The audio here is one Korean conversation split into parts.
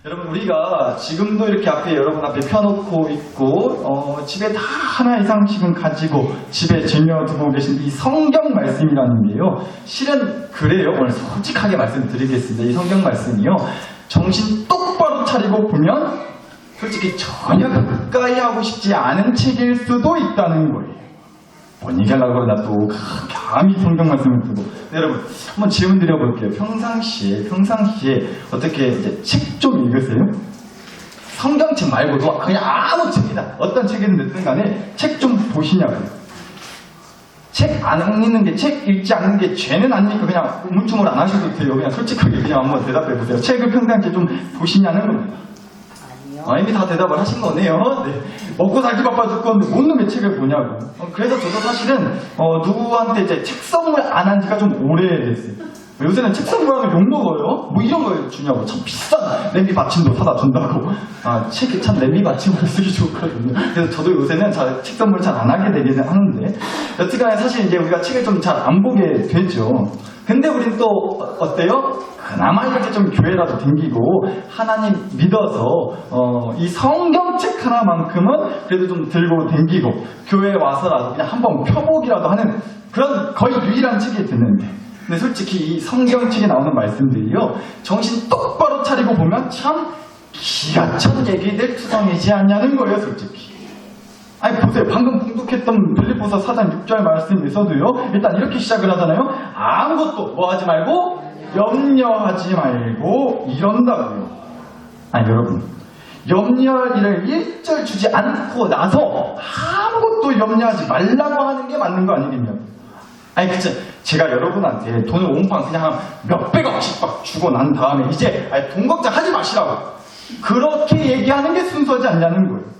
여러분, 우리가 지금도 이렇게 앞에 여러분 앞에 펴놓고 있고 집에 다 하나 이상씩은 가지고 집에 쟁여두고 계신 이 성경 말씀이라는 게요, 실은 그래요. 오늘 솔직하게 말씀드리겠습니다. 이 성경 말씀이요, 정신 똑바로 차리고 보면 솔직히 전혀 가까이 하고 싶지 않은 책일 수도 있다는 거예요. 뭔 얘기하려고 그러나 또 감히 성경 말씀을 두고. 네, 여러분, 한번 질문 드려볼게요. 평상시에 어떻게 이제 책 좀 읽으세요? 성경책 말고도 그냥 아무 책이다, 어떤 책이든 됐든 간에 책 좀 보시냐고요. 책 안 읽는 게, 책 읽지 않는 게 죄는 아니니까 그냥 우물쭈물 안 하셔도 돼요. 그냥 솔직하게 그냥 한번 대답해 보세요. 책을 평상시에 좀 보시냐는 겁니다. 이미 다 대답을 하신 거네요. 네. 먹고 살기 바빠 죽겠는데 뭔 놈의 책을 보냐고. 그래서 저도 사실은 누구한테 이제 책 선물 안 한 지가 좀 오래됐어요. 요새는 책 선물하면 욕먹어요. 뭐 이런 거 주냐고. 참 비싼 냄비 받침도 사다 준다고. 책이 참 냄비 받침으로 쓰기 좋거든요. 그래서 저도 요새는 책 선물 잘 안 하게 되기는 하는데, 여튼간에 사실 이제 우리가 책을 좀 잘 안 보게 되죠. 근데 우린 또 어때요? 그나마 이렇게 좀 교회라도 댕기고 하나님 믿어서 이 성경책 하나만큼은 그래도 좀 들고 댕기고 교회에 와서라도 그냥 한번 펴보기라도 하는 그런 거의 유일한 책이 됐는데, 근데 솔직히 이 성경책에 나오는 말씀들이요, 정신 똑바로 차리고 보면 참 기가 찬 얘기들 투성이지 않냐는 거예요, 솔직히. 아니 보세요. 방금 봉독했던 빌립보서 4장 6절 말씀에서도요, 일단 이렇게 시작을 하잖아요. 아무것도 뭐 하지 말고 염려하지 말고 이런다고요. 아니 여러분, 염려할 일을 1절 주지 않고 나서 아무것도 염려하지 말라고 하는 게 맞는 거 아니겠냐고. 아니 그쵸, 제가 여러분한테 돈을 옹팡 그냥 한 몇백억씩 막 주고 난 다음에 이제 돈 걱정하지 마시라고 그렇게 얘기하는 게 순서지 않냐는 거예요.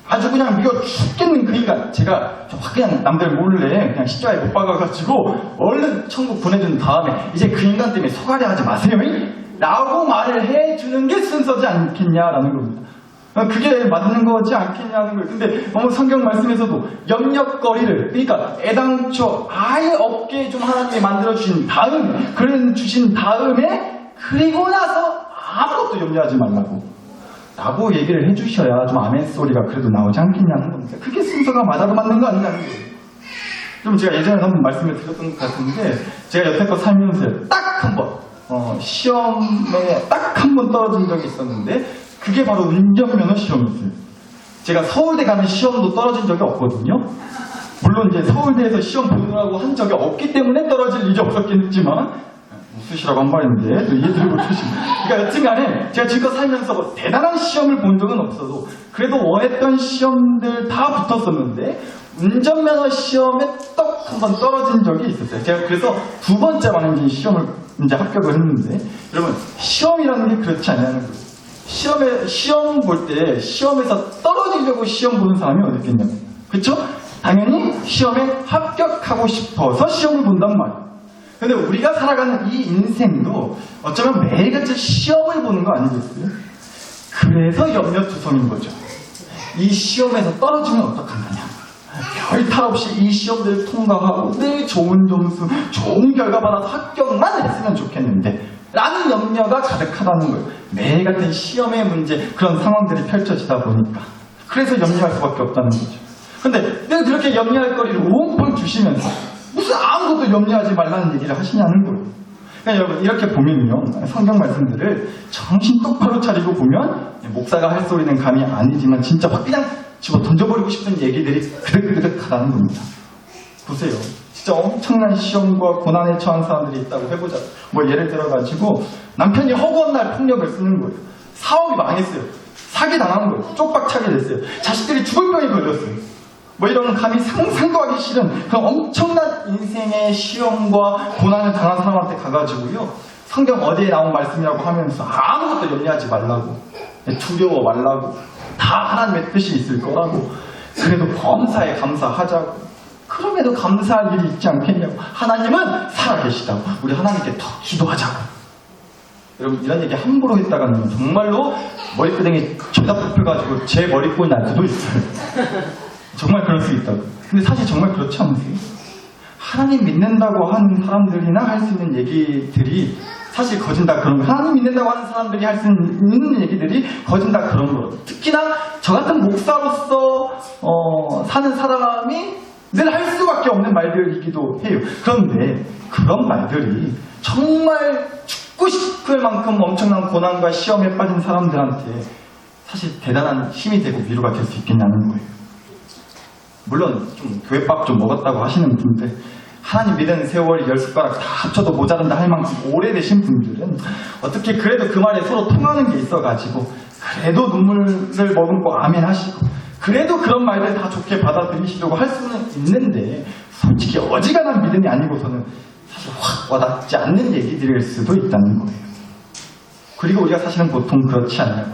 아주 그냥 미워 죽겠는 그 인간, 제가 확 그냥 남들 몰래 그냥 십자가에 못 박아가지고 얼른 천국 보내준 다음에 이제 그 인간 때문에 소가려 하지 마세요 라고 말을 해주는 게 순서지 않겠냐라는 겁니다. 그게 맞는 거지 않겠냐는 거예요. 근데 너무 성경 말씀에서도 염려거리를, 그러니까 애당초 아예 없게 좀 하나님이 만들어주신 다음, 그런 주신 다음에 그리고 나서 아무것도 염려하지 말라고 라고 얘기를 해주셔야 좀 아멘 소리가 그래도 나오지 않겠냐는 겁니다. 그게 순서가 맞아도 맞는 거 아니냐는 거예요. 좀 제가 예전에 한번 말씀을 드렸던 것 같은데, 제가 여태껏 살면서 딱 한 번 시험에 딱 한 번 떨어진 적이 있었는데, 그게 바로 운전면허 시험이었어요. 제가 서울대 가는 시험도 떨어진 적이 없거든요. 물론 이제 서울대에서 시험 보느라고 한 적이 없기 때문에 떨어질 일이 없었겠지만, 웃으시라고 한 말인데 또 이해드리고 계시면, 그러니까 여튼간에 제가 지금껏 살면서 대단한 시험을 본 적은 없어도 그래도 원했던 시험들 다 붙었었는데, 운전면허 시험에 떡 한 번 떨어진 적이 있었어요. 제가 그래서 두 번째 만에 시험을 이제 합격을 했는데, 여러분 시험이라는 게 그렇지 않냐는 거예요. 시험 볼 때 시험에서 떨어지려고 시험 보는 사람이 어디 있겠냐고. 그렇죠? 당연히 시험에 합격하고 싶어서 시험을 본단 말이에요. 근데 우리가 살아가는 이 인생도 어쩌면 매일같이 시험을 보는 거 아니겠어요? 그래서 염려투성인 거죠. 이 시험에서 떨어지면 어떡하느냐. 별 탈 없이 이 시험들을 통과하고 늘 좋은 점수, 좋은 결과 받아서 합격만 했으면 좋겠는데 라는 염려가 가득하다는 거예요. 매일 같은 시험의 문제, 그런 상황들이 펼쳐지다 보니까. 그래서 염려할 수밖에 없다는 거죠. 근데 늘 그렇게 염려할 거리를 옹골 주시면서 무슨 아무것도 염려하지 말라는 얘기를 하시냐는 거예요. 그러니까 여러분, 이렇게 보면요, 성경 말씀들을 정신 똑바로 차리고 보면 목사가 할 소리는 감이 아니지만 진짜 확 그냥 집어 던져버리고 싶은 얘기들이 그득그득하다는 겁니다. 보세요. 진짜 엄청난 시험과 고난에 처한 사람들이 있다고 해보자. 뭐 예를 들어가지고 남편이 허구한 날 폭력을 쓰는 거예요. 사업이 망했어요. 사기 당한 거예요. 쪽박차게 됐어요. 자식들이 죽을 병이 걸렸어요. 뭐 이런 감히 상상도 하기 싫은 그런 엄청난 인생의 시험과 고난을 당한 사람한테 가가지고요, 성경 어디에 나온 말씀이라고 하면서 아무것도 염려하지 말라고, 두려워 말라고, 다 하나님의 뜻이 있을 거라고, 그래도 범사에 감사하자고, 그럼에도 감사할 일이 있지 않겠냐고, 하나님은 살아계시다고, 우리 하나님께 더 기도하자고. 여러분, 이런 얘기 함부로 했다가는 정말로 머리끄댕이 죄다 뽑혀가지고 제 머리꼬이 날 수도 있어요. 정말 그럴 수 있다고. 근데 사실 정말 그렇지 않으세요? 하나님 믿는다고 하는 사람들이나 할 수 있는 얘기들이 사실 거진 다 그런 거. 하나님 믿는다고 하는 사람들이 할 수 있는 얘기들이 거진 다 그런 거. 특히나 저 같은 목사로서 사는 사람이 늘 할 수밖에 없는 말들이기도 해요. 그런데 그런 말들이 정말 죽고 싶을 만큼 엄청난 고난과 시험에 빠진 사람들한테 사실 대단한 힘이 되고 위로가 될 수 있겠냐는 거예요. 물론 좀 교회밥 좀 먹었다고 하시는 분들, 하나님 믿는 세월이 10숟가락 다 합쳐도 모자란다 할 만큼 오래되신 분들은 어떻게 그래도 그 말에 서로 통하는 게 있어가지고 그래도 눈물을 머금고 아멘 하시고 그래도 그런 말들 다 좋게 받아들이시려고 할 수는 있는데 솔직히 어지간한 믿음이 아니고서는 사실 확 와닿지 않는 얘기들일 수도 있다는 거예요. 그리고 우리가 사실은 보통 그렇지 않아요.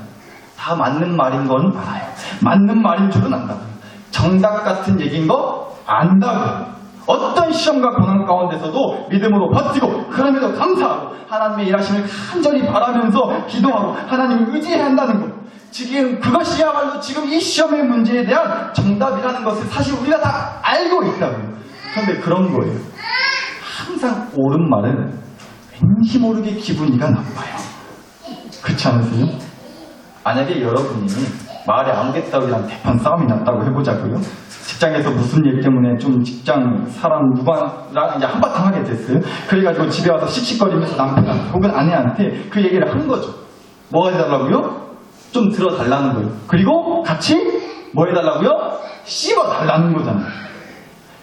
다 맞는 말인 건 알아요. 맞는 말인 줄은 안다고요. 정답 같은 얘기인 거 안다고요. 어떤 시험과 고난 가운데서도 믿음으로 버티고 그럼에도 감사하고 하나님의 일하심을 간절히 바라면서 기도하고 하나님을 의지해야 한다는 거. 지금 그것이야말로 지금 이 시험의 문제에 대한 정답이라는 것을 사실 우리가 다 알고 있다고요. 그런데 그런 거예요. 항상 옳은 말은 왠지 모르게 기분이가 나빠요. 그렇지 않으세요? 만약에 여러분이 마을에 아무개떡이랑 대판 싸움이 났다고 해보자고요. 직장에서 무슨 일 때문에 좀 직장 사람 누구랑 이제 한바탕 하게 됐어요. 그래가지고 집에 와서 씩씩거리면서 남편한테 혹은 아내한테 그 얘기를 한 거죠. 뭐 해달라고요? 좀 들어달라는 거예요. 그리고 같이 뭐 해달라고요? 씹어달라는 거잖아요.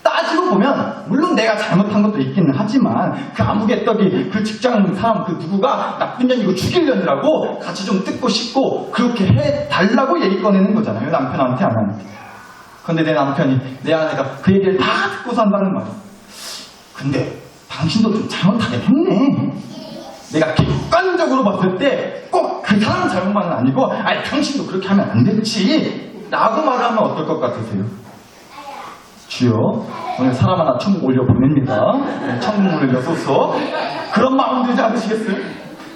따지고 보면 물론 내가 잘못한 것도 있기는 하지만 그 아무개떡이 그 직장 사람 그 누구가 나쁜 년이고 죽이려느라고 같이 좀 뜯고 씹고 그렇게 해달라고 얘기 꺼내는 거잖아요. 남편한테 아내한테. 근데 내 남편이 내 아내가 그 얘기를 다 듣고서 한다는 말이에요. 근데 당신도 좀 잘못하긴 했네. 내가 객관적으로 봤을 때 꼭 그 사람 잘못만은 아니고 아니 당신도 그렇게 하면 안 됐지 라고 말하면 어떨 것 같으세요? 주여 오늘 사람 하나 천국 올려보냅니다. 천국 올려줘서 그런 마음 들지 않으시겠어요?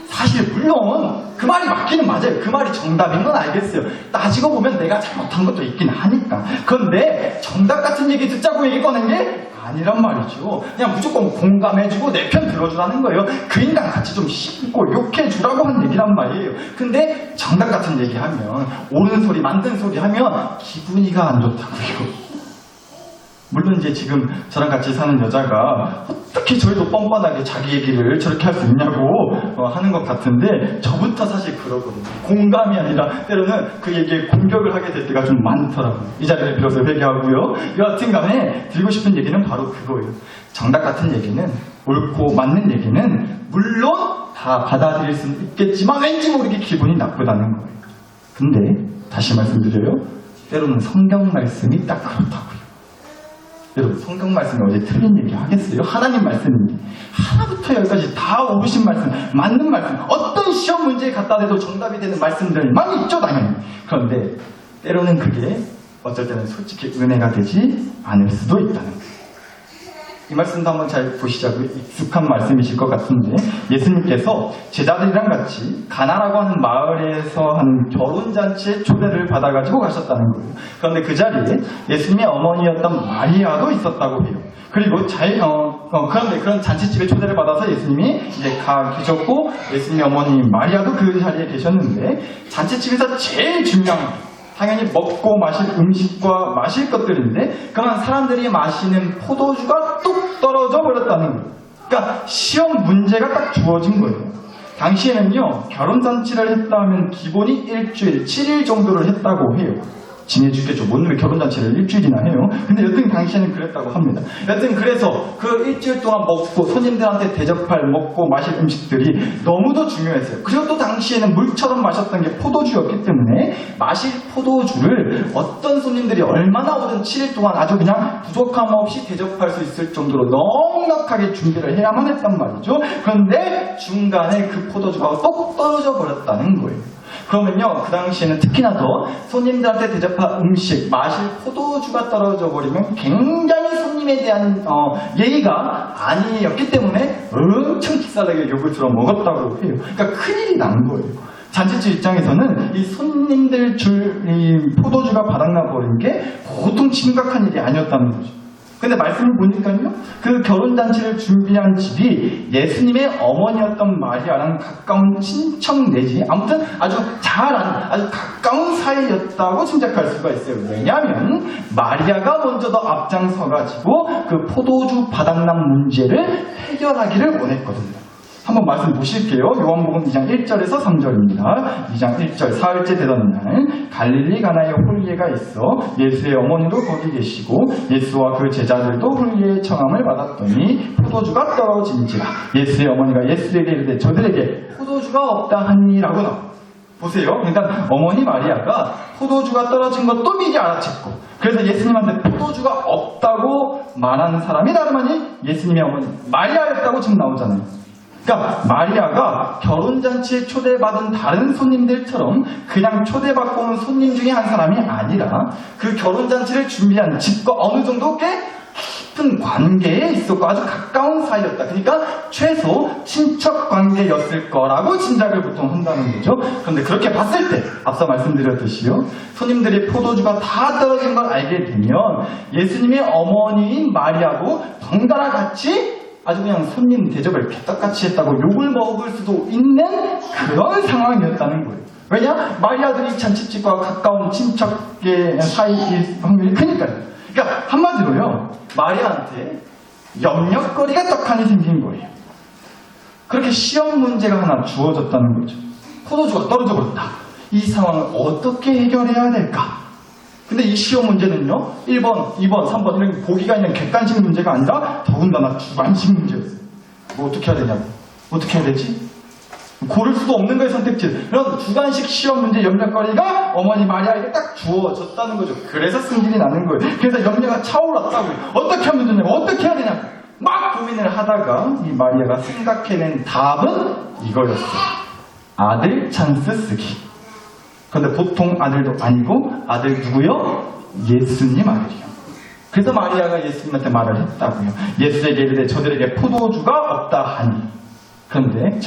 사실 물론 그 말이 맞기는 맞아요. 그 말이 정답인 건 알겠어요. 따지고 보면 내가 잘못한 것도 있긴 하니까. 그런데 정답 같은 얘기 듣자고 얘기 꺼낸 게 아니란 말이죠. 그냥 무조건 공감해주고 내 편 들어주라는 거예요. 그 인간 같이 좀 씹고 욕해주라고 한 얘기란 말이에요. 근데 정답 같은 얘기하면 옳은 소리 만든 소리 하면 기분이가 안 좋다고요. 물론 이제 지금 저랑 같이 사는 여자가 어떻게 저희도 뻔뻔하게 자기 얘기를 저렇게 할 수 있냐고 하는 것 같은데 저부터 사실 그러거든요. 공감이 아니라 때로는 그 얘기에 공격을 하게 될 때가 좀 많더라고요. 이 자리를 빌어서 회개하고요. 여하튼 간에 드리고 싶은 얘기는 바로 그거예요. 정답 같은 얘기는 옳고 맞는 얘기는 물론 다 받아들일 수는 있겠지만 왠지 모르게 기분이 나쁘다는 거예요. 근데 다시 말씀드려요. 때로는 성경 말씀이 딱 그렇다고요. 여러분 성경 말씀이 어제 틀린 얘기 하겠어요? 하나님 말씀인데 하나부터 열까지 다 옳으신 말씀, 맞는 말씀, 어떤 시험 문제에 갖다 대도 정답이 되는 말씀들만 있죠 당연히. 그런데 때로는 그게 어쩔 때는 솔직히 은혜가 되지 않을 수도 있다는 거예요. 이 말씀도 한번 잘 보시자고요. 익숙한 말씀이실 것 같은데 예수님께서 제자들이랑 같이 가나라고 하는 마을에서 하는 결혼잔치에 초대를 받아가지고 가셨다는 거예요. 그런데 그 자리에 예수님의 어머니였던 마리아도 있었다고 해요. 그리고 그런데 그런 잔치집에 초대를 받아서 예수님이 이제 계셨고 예수님의 어머니 마리아도 그 자리에 계셨는데 잔치집에서 제일 중요한 당연히 먹고 마실 음식과 마실 것들인데 그만 사람들이 마시는 포도주가 뚝 떨어져 버렸다는 거예요. 그러니까 시험 문제가 딱 주어진 거예요. 당시에는요 결혼잔치를 했다 하면 기본이 일주일, 7일 정도를 했다고 해요. 지내주겠죠. 뭔 왜 결혼잔치를 일주일이나 해요. 근데 여튼 당시에는 그랬다고 합니다. 여튼 그래서 그 일주일 동안 먹고 손님들한테 대접할 먹고 마실 음식들이 너무도 중요했어요. 그리고 또 당시에는 물처럼 마셨던 게 포도주였기 때문에 마실 포도주를 어떤 손님들이 얼마나 오든 7일 동안 아주 그냥 부족함 없이 대접할 수 있을 정도로 넉넉하게 준비를 해야만 했단 말이죠. 그런데 중간에 그 포도주가 똑 떨어져 버렸다는 거예요. 그러면요 그 당시에는 특히나 더 손님들한테 대접할 음식, 마실 포도주가 떨어져 버리면 굉장히 손님에 대한 예의가 아니었기 때문에 엄청 기싸게 욕을 들어 먹었다고 해요. 그러니까 큰일이 난 거예요. 잔치집 입장에서는 이 손님들 줄 이 포도주가 바닥나 버린 게 보통 심각한 일이 아니었다는 거죠. 근데 말씀을 보니까요, 그 결혼잔치를 준비한 집이 예수님의 어머니였던 마리아랑 가까운 친척 내지 아무튼 아주 잘 아는 아주 가까운 사이였다고 짐작할 수가 있어요. 왜냐하면 마리아가 먼저 더 앞장서가지고 그 포도주 바닥난 문제를 해결하기를 원했거든요. 한번 말씀 보실게요. 요한복음 2장 1절에서 3절입니다. 2장 1절 사흘째 되던 날 갈릴리 가나에 홀리에가 있어 예수의 어머니도 거기 계시고 예수와 그 제자들도 홀리의 청함을 받았더니 포도주가 떨어진지라 예수의 어머니가 예수에게 이르되 저들에게 포도주가 없다 하니라고 나와. 보세요. 그러니까 어머니 마리아가 포도주가 떨어진 것도 미리 알아챘고 그래서 예수님한테 포도주가 없다고 말하는 사람이 다름 아닌 예수님의 어머니 마리아였다고 지금 나오잖아요. 그러니까 마리아가 결혼잔치에 초대받은 다른 손님들처럼 그냥 초대받고 온 손님 중에 한 사람이 아니라 그 결혼잔치를 준비한 집과 어느 정도 꽤 깊은 관계에 있었고 아주 가까운 사이였다. 그러니까 최소 친척 관계였을 거라고 짐작을 보통 한다는 거죠. 그런데 그렇게 봤을 때 앞서 말씀드렸듯이요. 손님들이 포도주가 다 떨어진 걸 알게 되면 예수님의 어머니인 마리아도 덩달아 같이 아주 그냥 손님 대접을 개떡같이 했다고 욕을 먹을 수도 있는 그런 상황이었다는 거예요. 왜냐? 마리아들이 잔치집과 가까운 친척의 사이일 확률이 크니까요. 그러니까 한마디로요. 마리아한테 염려거리가 떡하니 생긴 거예요. 그렇게 시험 문제가 하나 주어졌다는 거죠. 포도주가 떨어져 버렸다. 이 상황을 어떻게 해결해야 될까? 근데 이 시험 문제는요, 1번, 2번, 3번, 이런 보기가 있는 객관식 문제가 아니라 더군다나 주관식 문제였어요. 뭐 어떻게 해야 되냐고. 어떻게 해야 되지? 고를 수도 없는 거예요, 선택지. 그런 주관식 시험 문제 염려거리가 어머니 마리아에게 딱 주어졌다는 거죠. 그래서 승진이 나는 거예요. 그래서 염려가 차올랐다고요. 어떻게 하면 되냐고, 어떻게 해야 되냐고. 막 고민을 하다가 이 마리아가 생각해낸 답은 이거였어요. 아들 찬스 쓰기. 그런데 보통 아들도 아니고 아들 누구요? 예수님 아들이요. 그래서 마리아가 예수님한테 말을 했다고요. 예수에게 이르되 저들에게 포도주가 없다 하니. 그런데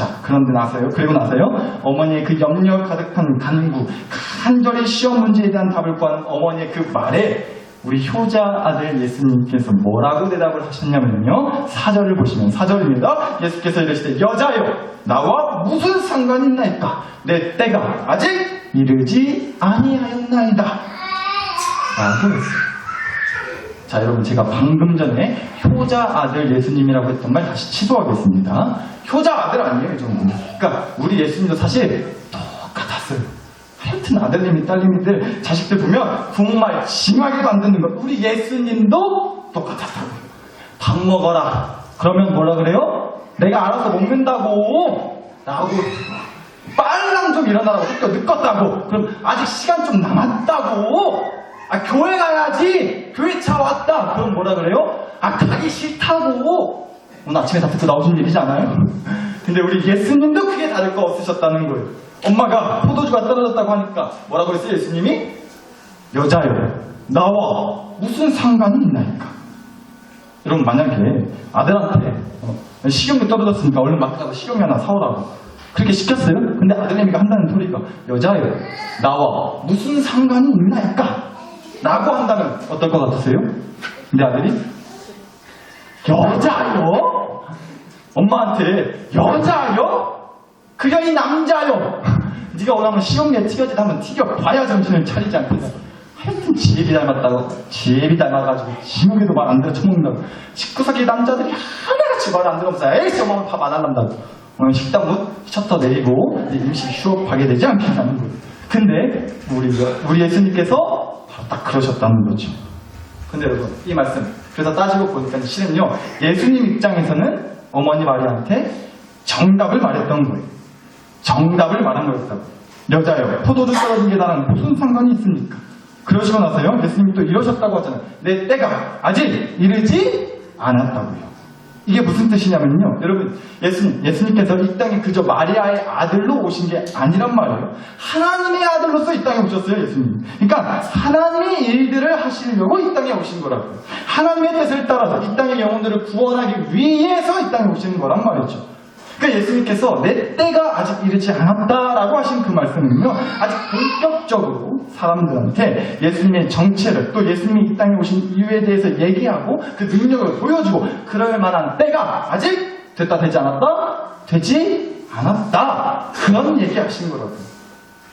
나서요. 그리고 나서요. 어머니의 그 염려 가득한 간구, 간절히 시험 문제에 대한 답을 구하는 어머니의 그 말에 우리 효자 아들 예수님께서 뭐라고 대답을 하셨냐면요. 4절을 보시면 4절입니다. 예수께서 이르시되 여자여 나와 무슨 상관이 있나이까? 내 때가 아직 이르지 아니하였나이다. 라고 했어요. 자, 여러분 제가 방금 전에 효자 아들 예수님이라고 했던 말 다시 취소하겠습니다. 효자 아들 아니에요, 이 정도는. 그러니까 우리 예수님도 사실 똑같았어요. 하여튼 아들님이 딸님이들 자식들 보면 정말 심하게 만드는 거. 우리 예수님도 똑같았다고요. 밥 먹어라. 그러면 뭐라 그래요? 내가 알아서 먹는다고. 라고. 빨랑 좀 일어나라고. 학교 늦었다고. 그럼 아직 시간 좀 남았다고. 교회 가야지. 교회 차 왔다. 그럼 뭐라 그래요? 가기 싫다고. 오늘 아침에 다 듣고 나오신 얘기지 않아요? 근데 우리 예수님도 크게 다를 거 없으셨다는 거예요. 엄마가 포도주가 떨어졌다고 하니까 뭐라고 했어요, 예수님이? 여자여, 나와 무슨 상관이 있나이까? 여러분, 만약에 아들한테 식용유 떨어졌으니까 얼른 마트 가서 식용유 하나 사오라고 그렇게 시켰어요? 근데 아들내미가 한다는 소리가 여자여, 나와 무슨 상관이 있나이까? 라고 한다면 어떨 것 같으세요? 근데 아들이 여자요? 엄마한테 여자요? 그녀이 남자요. 네가 원하면 시험에 튀겨지다 하면 튀겨봐야 정신을 차리지 않겠어. 하여튼 지혜비 닮았다고. 지혜비 닮아가지고 지목에도 말 안 들어 처먹는다고. 19세기 남자들이 하나같이 말 안 들으면서 에이씨 엄마는 밥 안 할란다고. 식당 문 셔터 내리고 임시 휴업하게 되지 않겠다는 거예요. 근데 우리 예수님께서 바로 딱 그러셨다는 거죠. 근데 여러분 이 말씀 그래서 따지고 보니까 실은요 예수님 입장에서는 어머니 마리아한테 정답을 말했던 거예요. 정답을 말한 거였다고. 여자여, 포도주 떨어진 게 나랑 무슨 상관이 있습니까? 그러시고 나서요, 예수님이 또 이러셨다고 하잖아요. 내 때가 아직 이르지 않았다고요. 이게 무슨 뜻이냐면요. 여러분, 예수님께서 이 땅에 그저 마리아의 아들로 오신 게 아니란 말이에요. 하나님의 아들로서 이 땅에 오셨어요, 예수님. 그러니까 하나님의 일들을 하시려고 이 땅에 오신 거라고요. 하나님의 뜻을 따라서 이 땅의 영혼들을 구원하기 위해서 이 땅에 오시는 거란 말이죠. 그러니까 예수님께서 내 때가 아직 이르지 않았다라고 하신 그 말씀은요, 아직 본격적으로 사람들한테 예수님의 정체를, 또 예수님이 이 땅에 오신 이유에 대해서 얘기하고 그 능력을 보여주고 그럴 만한 때가 아직 됐다 되지 않았다? 되지 않았다. 그런 얘기 하신 거라고요.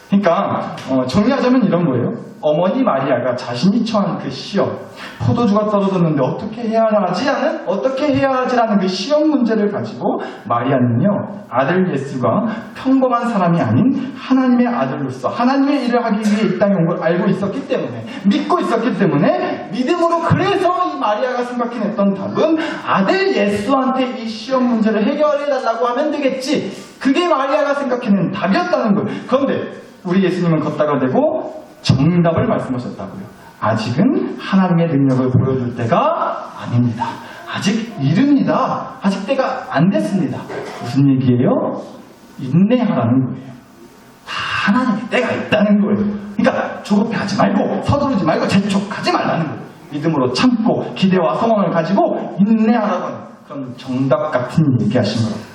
그러니까 정리하자면 이런 거예요. 어머니 마리아가 자신이 처한 그 시험, 포도주가 떨어졌는데 어떻게 해야 하지라는 그 시험 문제를 가지고 마리아는요, 아들 예수가 평범한 사람이 아닌 하나님의 아들로서 하나님의 일을 하기 위해 이 땅에 온 걸 알고 있었기 때문에, 믿고 있었기 때문에 믿음으로, 그래서 이 마리아가 생각해냈던 답은 아들 예수한테 이 시험 문제를 해결해달라고 하면 되겠지. 그게 마리아가 생각해낸 답이었다는 거예요. 그런데 우리 예수님은 걷다가 대고 정답을 말씀하셨다고요. 아직은 하나님의 능력을 보여줄 때가 아닙니다. 아직 이릅니다. 아직 때가 안 됐습니다. 무슨 얘기예요? 인내하라는 거예요. 다 하나님의 때가 있다는 거예요. 그러니까 조급해하지 말고, 서두르지 말고, 재촉하지 말라는 거예요. 믿음으로 참고 기대와 소망을 가지고 인내하라고 하는 그런 정답 같은 얘기하신 거예요.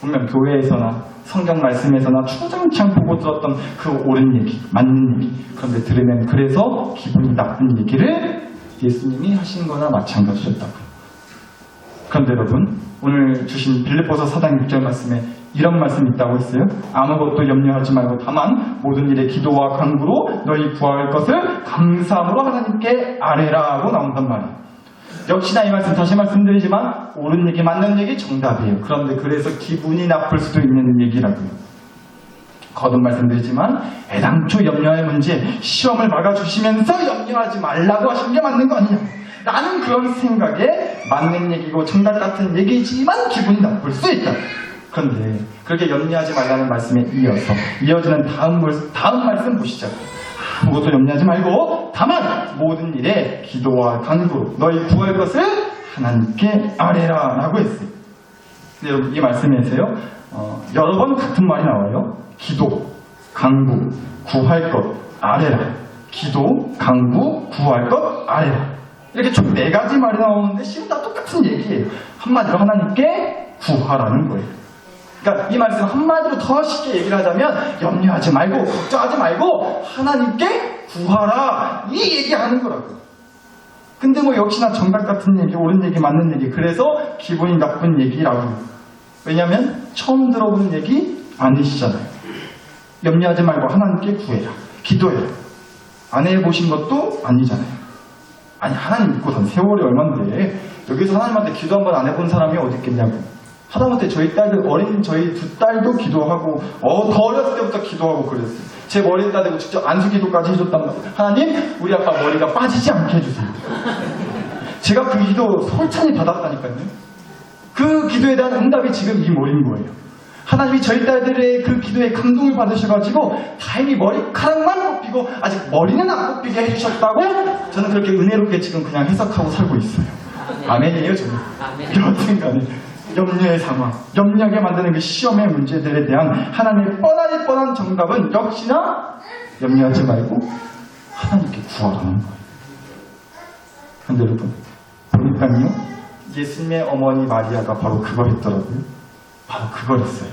분명 교회에서나 성경 말씀에서나 충장치 않고 들었던 그 옳은 얘기, 맞는 얘기, 그런데 들으면 그래서 기분이 나쁜 얘기를 예수님이 하신 거나 마찬가지였다고요. 그런데 여러분, 오늘 주신 빌립보서 4장 6절 말씀에 이런 말씀이 있다고 했어요. 아무것도 염려하지 말고 다만 모든 일에 기도와 간구로 너희 구할 것을 감사함으로 하나님께 아뢰라고 나온단 말이에요. 역시나 이 말씀 다시 말씀드리지만 옳은 얘기, 맞는 얘기, 정답이에요. 그런데 그래서 기분이 나쁠 수도 있는 얘기라고요. 거듭 말씀드리지만 애당초 염려할 문제, 시험을 막아주시면서 염려하지 말라고 하신 게 맞는 거 아니냐, 라는 그런 생각에 맞는 얘기고 정답 같은 얘기지만 기분이 나쁠 수 있다. 그런데 그렇게 염려하지 말라는 말씀에 이어지는 다음 말씀 보시죠. 아무것도 염려하지 말고 다만 모든 일에 기도와 간구로 너희 구할 것을 하나님께 아뢰라 라고 했어요. 근데 여러분, 이 말씀에서요, 여러 번 같은 말이 나와요. 기도, 간구, 구할 것, 아뢰라. 기도, 간구, 구할 것, 아뢰라. 이렇게 총 4가지 말이 나오는데 실은 다 똑같은 얘기예요. 한마디로 하나님께 구하라는 거예요. 그러니까 이 말씀 한마디로 더 쉽게 얘기를 하자면 염려하지 말고 걱정하지 말고 하나님께 구하라, 이 얘기하는 거라고요. 근데 뭐 역시나 정답 같은 얘기, 옳은 얘기, 맞는 얘기, 그래서 기분이 나쁜 얘기라고요. 왜냐하면 처음 들어보는 얘기 아니시잖아요. 염려하지 말고 하나님께 구해라, 기도해라. 안 해보신 것도 아니잖아요. 아니, 하나님 믿고 산 세월이 얼만데 여기서 하나님한테 기도 한 번 안 해본 사람이 어디 있겠냐고. 하다못해 저희 딸들, 어린 저희 2딸도 기도하고, 더 어렸을 때부터 기도하고 그랬어요. 제 머리에다 대고 직접 안수기도까지 해줬단 말이에요. 하나님, 우리 아빠 머리가 빠지지 않게 해주세요. 제가 그 기도 솔찬히 받았다니까요. 그 기도에 대한 응답이 지금 이 머리인 거예요. 하나님이 저희 딸들의 그 기도에 감동을 받으셔가지고 다행히 머리카락만 뽑히고 아직 머리는 안 뽑히게 해주셨다고 저는 그렇게 은혜롭게 지금 그냥 해석하고 살고 있어요. 아멘이에요, 저는. 여튼간에 염려의 상황, 염려하게 만드는 그 시험의 문제들에 대한 하나님의 뻔한 정답은 역시나 염려하지 말고 하나님께 구하라는 거예요. 근데 여러분, 보니까요, 예수님의 어머니 마리아가 바로 그거 했더라고요. 바로 그걸 했어요.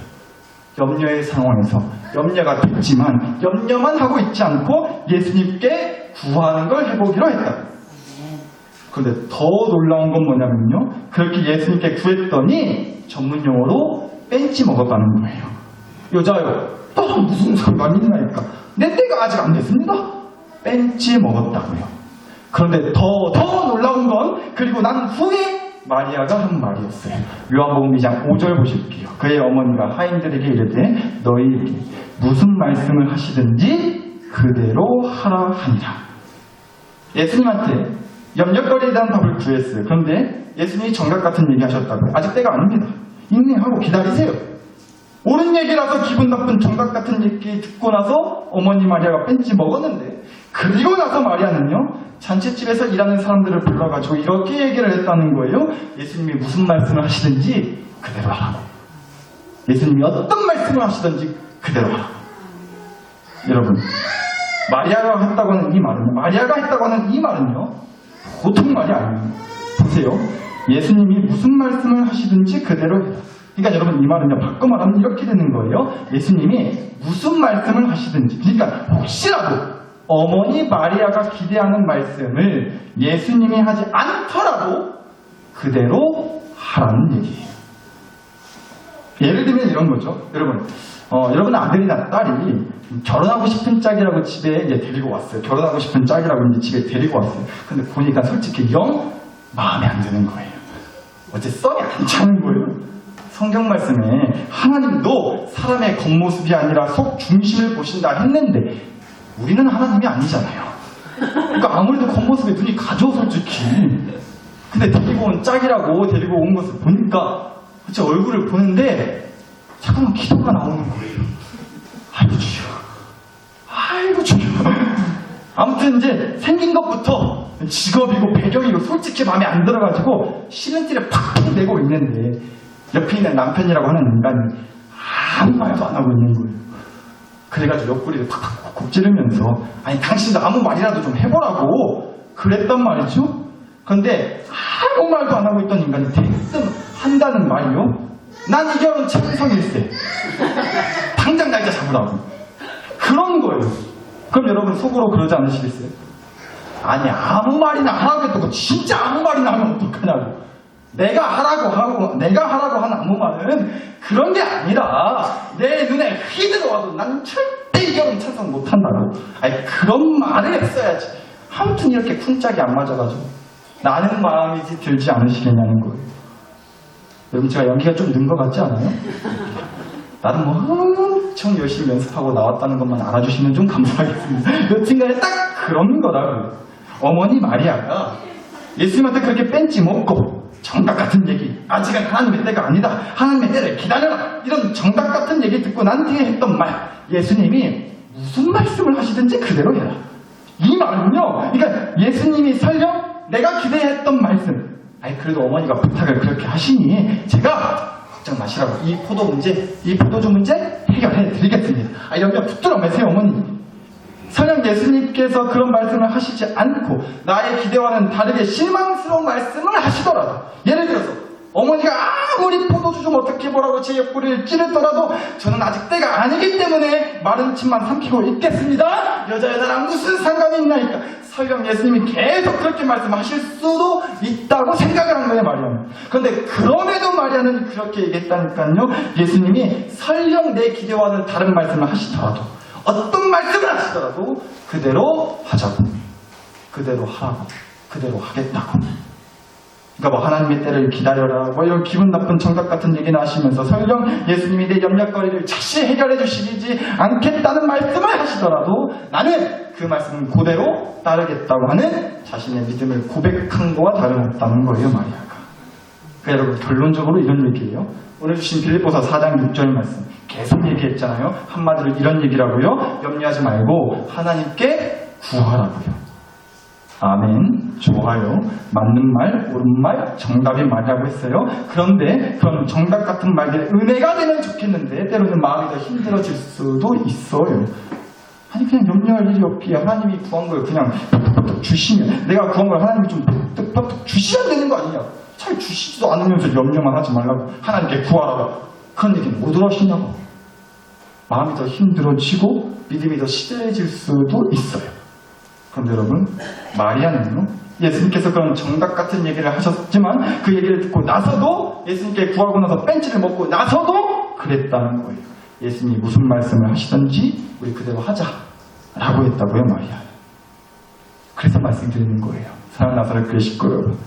염려의 상황에서 염려가 됐지만 염려만 하고 있지 않고 예수님께 구하는 걸 해보기로 했다. 그런데 더 놀라운 건 뭐냐면요, 그렇게 예수님께 구했더니 전문 용어로 뺀지 먹었다는 거예요. 여자요, 또 무슨 상관이 있나니까. 내 때가 아직 안 됐습니다. 뺀지 먹었다고요. 그런데 더 놀라운 건 그리고 난 후에 마리아가 한 말이었어요. 요한복음 2장 5절 보실게요. 그의 어머니가 하인들에게 이르되 너희에게 무슨 말씀을 하시든지 그대로 하라 하니라. 예수님한테 염려거리에 대한 답을 구했어요. 그런데 예수님이 정답 같은 얘기 하셨다고요. 아직 때가 아닙니다. 인내하고 기다리세요. 옳은 얘기라서 기분 나쁜 정답 같은 얘기 듣고 나서 어머니 마리아가 뺀지 먹었는데, 그리고 나서 마리아는요, 잔치집에서 일하는 사람들을 불러가지고 이렇게 얘기를 했다는 거예요. 예수님이 무슨 말씀을 하시든지 그대로 하라고. 예수님이 어떤 말씀을 하시든지 그대로 하라고. 여러분, 마리아가 했다고 하는 이 말은요, 보통 말이 아니에요. 보세요. 예수님이 무슨 말씀을 하시든지 그대로 해라. 그러니까 여러분 이 말은요, 바꿔 말하면 이렇게 되는 거예요. 예수님이 무슨 말씀을 하시든지, 그러니까 혹시라도 어머니 마리아가 기대하는 말씀을 예수님이 하지 않더라도 그대로 하라는 얘기예요. 예를 들면 이런 거죠. 여러분 아들이나 딸이 결혼하고 싶은 짝이라고 집에 이제 데리고 왔어요. 결혼하고 싶은 짝이라고 이제 집에 데리고 왔어요. 근데 보니까 솔직히 영 마음에 안 드는 거예요. 어째 썩이 안 차는 거예요. 성경 말씀에 하나님도 사람의 겉모습이 아니라 속 중심을 보신다 했는데 우리는 하나님이 아니잖아요. 그러니까 아무래도 겉모습에 눈이 가죠, 솔직히. 근데 데리고 온 짝이라고 데리고 온 것을 보니까 제 얼굴을 보는데 잠깐만 기도가 나오는 거예요. 아이고 주여, 아이고 주여. 아무튼 이제 생긴 것부터 직업이고 배경이고 솔직히 마음에 안 들어가지고 싫은 티를 팍팍 내고 있는데 옆에 있는 남편이라고 하는 인간이 아무 말도 안 하고 있는 거예요. 그래가지고 옆구리를 팍팍 콕 찌르면서 아니 당신도 아무 말이라도 좀 해보라고 그랬단 말이죠. 그런데 아무 말도 안 하고 있던 인간이 대뜸 한다는 말이요. 난 이 결혼 찬성일세. 당장 날짜 잡으라고. 그런 거예요. 그럼 여러분 속으로 그러지 않으시겠어요? 아니 아무 말이나 하라고 했다고 진짜 아무 말이나 하면 어떡하냐고. 내가 하라고 하는 아무 말은 그런 게 아니라 내 눈에 휘 들어와도 난 절대 이 결혼 찬성 못한다고. 아니 그런 말을 했어야지. 아무튼 이렇게 쿵짝이 안 맞아가지고 나는 마음이 들지 않으시겠냐는 거예요. 여러분 제가 연기가 좀 는 것 같지 않아요? 나는 뭐 엄청 열심히 연습하고 나왔다는 것만 알아주시면 좀 감사하겠습니다. 여튼간에 딱 그런 거라고요. 어머니 마리아가 예수님한테 그렇게 뺀지 먹고 정답 같은 얘기, 아직은 하나님의 때가 아니다, 하나님의 때를 기다려라, 이런 정답 같은 얘기 듣고 난 뒤에 했던 말, 예수님이 무슨 말씀을 하시든지 그대로 해라. 이 말은요, 그러니까 예수님이 설령 내가 기대했던 말씀, 아니 그래도 어머니가 부탁을 그렇게 하시니 제가 걱정 마시라고 이 포도주 문제 해결해 드리겠습니다. 염려 붙들어 매세요 어머니. 설령 예수님께서 그런 말씀을 하시지 않고 나의 기대와는 다르게 실망스러운 말씀을 하시더라도, 예를 들어서 어머니가 아무리 포도주 좀 어떻게 보라고 제 옆구리를 찌르더라도 저는 아직 때가 아니기 때문에 마른 침만 삼키고 있겠습니다. 여자랑 무슨 상관이 있나니까. 설령 예수님이 계속 그렇게 말씀하실 수도 있다고 생각을 한 거예요, 마리아는. 그런데 그럼에도 마리아는 그렇게 얘기했다니까요. 예수님이 설령 내 기대와는 다른 말씀을 하시더라도, 어떤 말씀을 하시더라도 그대로 하자고, 그대로 하라고, 그대로 하겠다고. 그러니까 뭐 하나님의 때를 기다려라, 뭐 이런 기분 나쁜 정답 같은 얘기나 하시면서 설령 예수님이 내 염려거리를 즉시 해결해 주시지 않겠다는 말씀을 하시더라도 나는 그 말씀은 그대로 따르겠다고 하는 자신의 믿음을 고백한 거와 다름없다는 거예요, 마리아가. 그러니까 여러분 결론적으로 이런 얘기예요. 오늘 주신 빌립보서 4장 6절 말씀 계속 얘기했잖아요. 한마디로 이런 얘기라고요. 염려하지 말고 하나님께 구하라고요. 아멘, 좋아요. 맞는 말, 옳은 말, 정답이 말이라고 했어요. 그런데 그런 정답 같은 말들이 은혜가 되면 좋겠는데 때로는 마음이 더 힘들어질 수도 있어요. 아니 그냥 염려할 일이 없기에 하나님이 구한 걸 그냥 팍팍 주시면, 내가 구한 걸 하나님이 좀 팍팍 주시면 되는 거 아니냐. 잘 주시지도 않으면서 염려만 하지 말라고 하나님께 구하라고 그런 얘기는 못 들으시냐고. 마음이 더 힘들어지고 믿음이 더 시들해질 수도 있어요. 그런데 여러분, 마리아는요, 예수님께서 그런 정답 같은 얘기를 하셨지만 그 얘기를 듣고 나서도, 예수님께 구하고 나서 벤치를 먹고 나서도 그랬다는 거예요. 예수님이 무슨 말씀을 하시든지 우리 그대로 하자라고 했다고요, 마리아. 그래서 말씀드리는 거예요. 사랑하는 나사렛 교회 식구 여러분,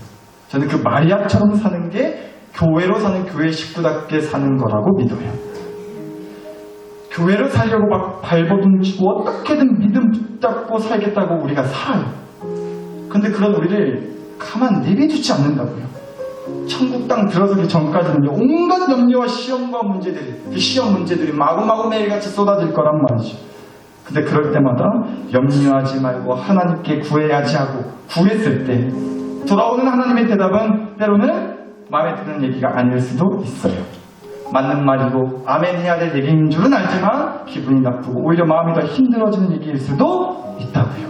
저는 그 마리아처럼 사는 게 교회로 사는 교회 식구답게 사는 거라고 믿어요. 교회를 살려고 막 발버둥치고 어떻게든 믿음 붙잡고 살겠다고 우리가 살아요. 근데 그런 우리를 가만 내비두지 않는다고요. 천국 땅 들어서기 전까지는 온갖 염려와 시험과 문제들이, 그 시험 문제들이 마구마구 매일같이 쏟아질 거란 말이죠. 근데 그럴 때마다 염려하지 말고 하나님께 구해야지 하고 구했을 때 돌아오는 하나님의 대답은 때로는 마음에 드는 얘기가 아닐 수도 있어요. 맞는 말이고 아멘 해야 될 얘기인 줄은 알지만 기분이 나쁘고 오히려 마음이 더 힘들어지는 얘기일 수도 있다고요.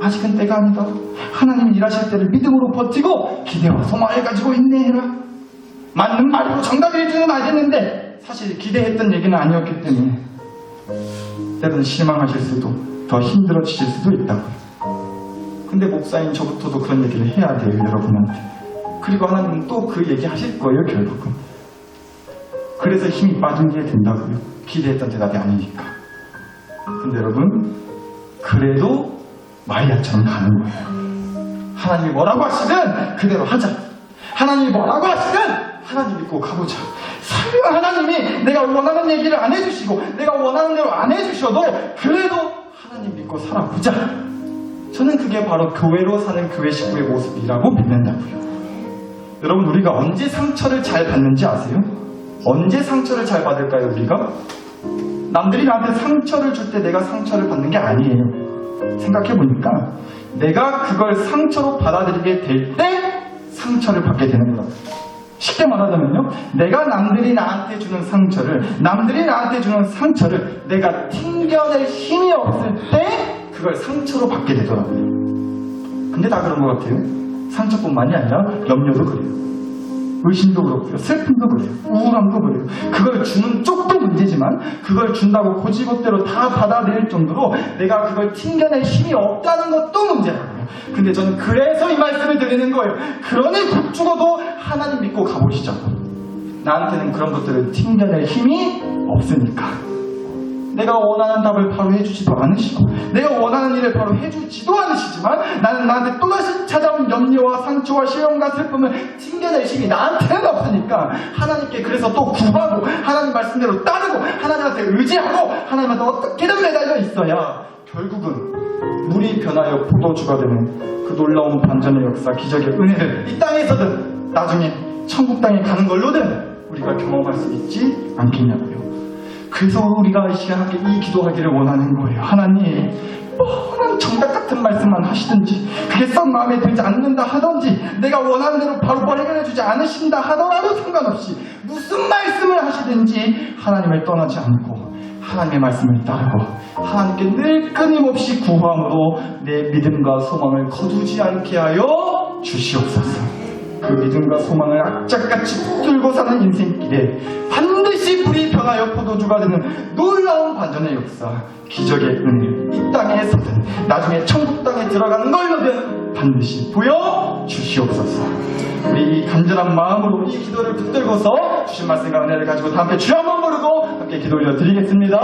아직은 때가 아니다. 하나님이 일하실 때를 믿음으로 버티고 기대와 소망을 가지고 인내해라. 맞는 말이고 정답일지는 알겠는데 사실 기대했던 얘기는 아니었기 때문에 때로는 실망하실 수도 더 힘들어지실 수도 있다고요. 근데 목사인 저부터도 그런 얘기를 해야 돼요, 여러분한테. 그리고 하나님은 또 그 얘기 하실 거예요, 결국은. 그래서 힘이 빠지게 된다고요. 기대했던 대답이 아니니까. 근데 여러분, 그래도 마리아처럼 가는 거예요. 하나님이 뭐라고 하시든 그대로 하자. 하나님이 뭐라고 하시든 하나님 믿고 가보자. 설령 하나님이 내가 원하는 얘기를 안 해주시고 내가 원하는 대로 안 해주셔도 그래도 하나님 믿고 살아보자. 저는 그게 바로 교회로 사는 교회 식구의 모습이라고 믿는다고요. 여러분, 우리가 언제 상처를 잘 받는지 아세요? 언제 상처를 잘 받을까요, 우리가? 남들이 나한테 상처를 줄 때 내가 상처를 받는 게 아니에요. 생각해보니까 내가 그걸 상처로 받아들이게 될 때 상처를 받게 되는 거라고요. 쉽게 말하자면요, 내가 남들이 나한테 주는 상처를 내가 튕겨낼 힘이 없을 때 그걸 상처로 받게 되더라고요. 근데 다 그런 것 같아요. 상처뿐만이 아니라 염려도 그래요. 의심도 그렇고요. 슬픔도 그래요. 우울함도 그래요. 그걸 주는 쪽도 문제지만 그걸 준다고 고지것대로 다 받아들일 정도로 내가 그걸 튕겨낼 힘이 없다는 것도 문제라고요. 근데 저는 그래서 이 말씀을 드리는 거예요. 그러니 국 죽어도 하나님 믿고 가보시죠. 나한테는 그런 것들을 튕겨낼 힘이 없으니까. 내가 원하는 답을 바로 해주지도 않으시고 내가 원하는 일을 바로 해주지도 않으시지만 나는 나한테 또다시 찾아온 염려와 상처와 시련과 슬픔을 튕겨낼 힘이 나한테는 없으니까 하나님께 그래서 또 구하고 하나님 말씀대로 따르고 하나님한테 의지하고 하나님한테 어떻게든 매달려 있어야 결국은 물이 변하여 포도주가 되는 그 놀라운 반전의 역사, 기적의 은혜를 이 땅에서든 나중에 천국 땅에 가는 걸로든 우리가 경험할 수 있지 않겠냐고요. 그래서 우리가 이 시간에 이 기도하기를 원하는 거예요. 하나님, 뻔한 정답 같은 말씀만 하시든지 그게 썩 마음에 들지 않는다 하든지 내가 원하는 대로 바로 해결해주지 않으신다 하더라도 상관없이 무슨 말씀을 하시든지 하나님을 떠나지 않고 하나님의 말씀을 따르고 하나님께 늘 끊임없이 구함으로 내 믿음과 소망을 거두지 않게 하여 주시옵소서. 그 믿음과 소망을 악착같이 붙들고 사는 인생길에 반드시 불이 변하여 포도주가 되는 놀라운 반전의 역사, 기적의 은혜를 이 땅에서든 나중에 천국 땅에 들어가는 걸로든 반드시 보여주시옵소서. 우리 이 간절한 마음으로 이 기도를 붙들고서 주신 말씀과 은혜를 가지고 다 함께 주여 한번 부르고 함께 기도 올려드리겠습니다.